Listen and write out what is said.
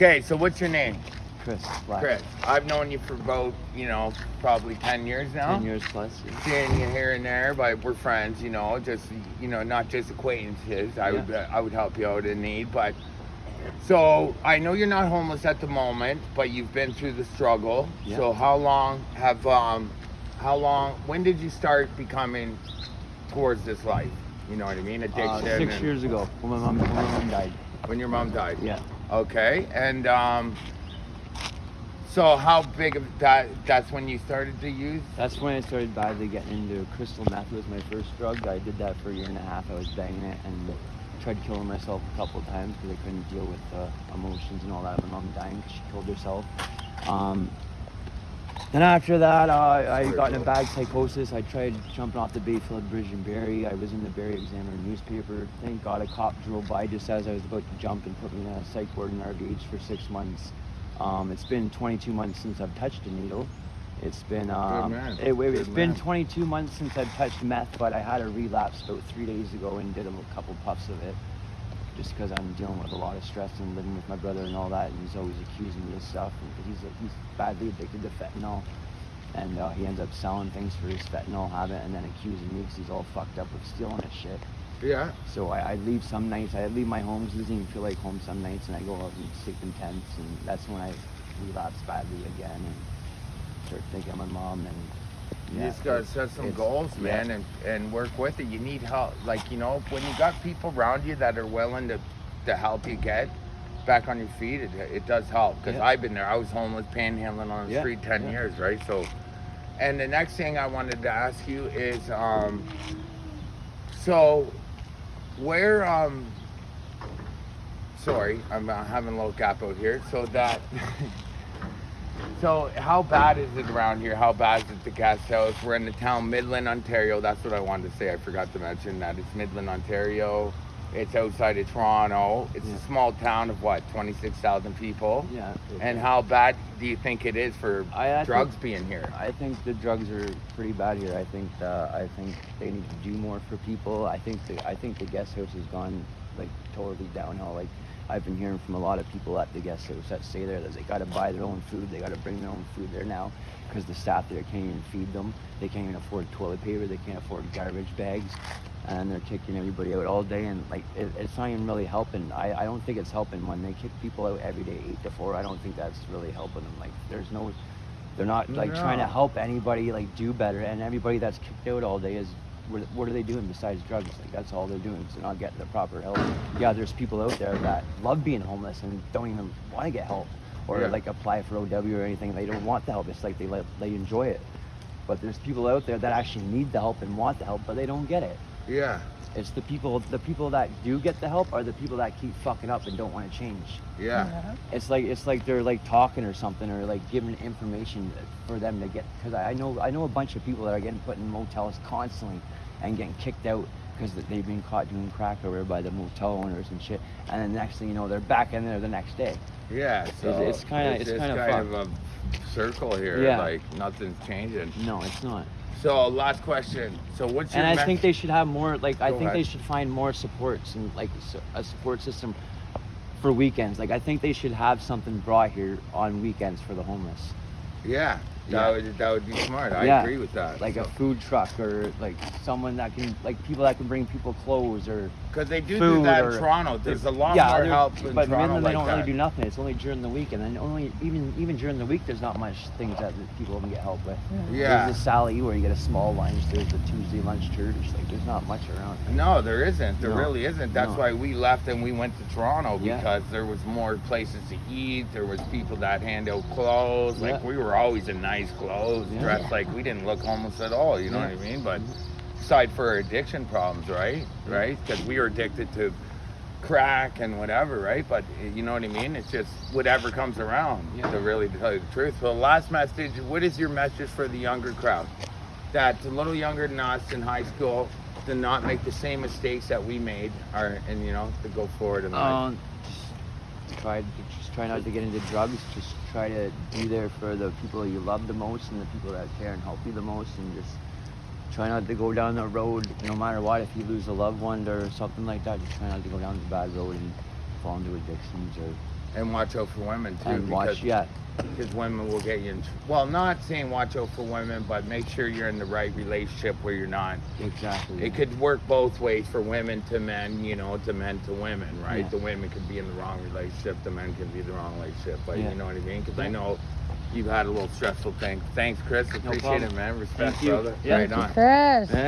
Okay, so what's your name? Chris Black. Chris. I've known you for about, probably 10 years now. 10 years plus. Yeah. Seeing you here and there, but we're friends, just, not just acquaintances. I would help you out in need, but so I know you're not homeless at the moment, but you've been through the struggle. Yeah. So when did you start becoming towards this life? You know what I mean? Addiction. 6 years ago, when my mom died. When your mom died? Yeah. Okay, and so how big of that's when you started to use? That's when I started badly getting into crystal meth. Was my first drug. I did that for a year and a half. I was banging it and tried killing myself a couple of times because I couldn't deal with the emotions and all that. My mom dying because she killed herself. Then after that, I got in a bad psychosis. I tried jumping off the Bayfield Bridge in Barrie. I was in the Barrie Examiner newspaper. Thank God a cop drove by just as I was about to jump and put me in a psych ward in RVH for 6 months. It's been 22 months since I've touched a needle. It's been it's been 22 months since I've touched meth, but I had a relapse about 3 days ago and did a couple puffs of it, just because I'm dealing with a lot of stress and living with my brother and all that, and he's always accusing me of stuff. And he's badly addicted to fentanyl, and he ends up selling things for his fentanyl habit, and then accusing me because he's all fucked up with stealing his shit. Yeah. So I leave some nights. I leave my home. He doesn't even feel like home some nights, and I go out and sleep in tents, and that's when I relapse badly again and start thinking of my mom. And you just gotta set some goals, man, and work with it. You need help, when you got people around you that are willing to help you get back on your feet, it does help. Because I've been there. I was homeless, panhandling on the street 10 years, right? So, and the next thing I wanted to ask you is, so where sorry, I'm having a little gap out here. So how bad is it around here? How bad is it the guest house? We're in the town Midland, Ontario. That's what I wanted to say. I forgot to mention that. It's Midland, Ontario. It's outside of Toronto. It's a small town of 26,000 people. Yeah. And how bad do you think it is for drugs being here? I think the drugs are pretty bad here. I think they need to do more for people. I think the guest house has gone totally downhill. I've been hearing from a lot of people at the guest house that stay there that they got to buy their own food. They got to bring their own food there now because the staff there can't even feed them. They can't even afford toilet paper. They can't afford garbage bags, and they're kicking everybody out all day. And it's not even really helping. I don't think it's helping when they kick people out every day 8 to 4. I don't think that's really helping them. They're not trying to help anybody do better. And everybody that's kicked out all day is. What are they doing besides drugs? That's all they're doing. So they're not getting the proper help. Yeah, there's people out there that love being homeless and don't even want to get help or apply for OW or anything. They don't want the help. It's they enjoy it. But there's people out there that actually need the help and want the help, but they don't get it. Yeah. It's the people that do get the help are the people that keep fucking up and don't want to change. Yeah. It's like they're talking or something or giving information for them to get, because I know a bunch of people that are getting put in motels constantly and getting kicked out because they've been caught doing crack over by the motel owners and shit, and then next thing you know they're back in there the next day. Yeah, so it's kind of a circle here. Yeah. Nothing's changing. No, it's not. So last question. So what's your? And I think they should have more. I think ahead. they should find more supports and a support system for weekends. I think they should have something brought here on weekends for the homeless. Yeah. That would be smart. I agree with that. A food truck or someone that can people that can bring people clothes or because they do that in Toronto. There's a lot more help in but Toronto. Midland, they don't that. really do nothing. It's only during the week, and then even during the week, there's not much things that people can get help with. Yeah. There's the Sally where you get a small lunch. There's the Tuesday lunch church. There's not much around. No, there isn't. There No. really isn't. That's why we left and we went to Toronto Yeah. because there was more places to eat. There was people that hand out clothes. We were always in nice clothes, dressed we didn't look homeless at all. You know what I mean? But aside for our addiction problems, right? Because we were addicted to crack and whatever, right? But you know what I mean? It's just whatever comes around, to really tell you the truth. So last message, what is your message for the younger crowd that's a little younger than us in high school to not make the same mistakes that we made and to go forward in life? Just try not to get into drugs. Just try to be there for the people you love the most and the people that care and help you the most, and just try not to go down the road no matter what. If you lose a loved one or something like that, just try not to go down the bad road and fall into addictions or And watch out for women too. And watch, yeah. Because women will get you in. Well, not saying watch out for women, but make sure you're in the right relationship where you're not. Exactly. It could work both ways for women to men, you know, to men to women, right? Yeah. The women could be in the wrong relationship, the men could be in the wrong relationship, but Yeah. you know what I mean? Because I Yeah. know you've had a little stressful thing. Thanks, Chris. Appreciate problem. it, man. Respect, Thank you. brother. Yeah. Right Thank you, on. Chris. Yeah.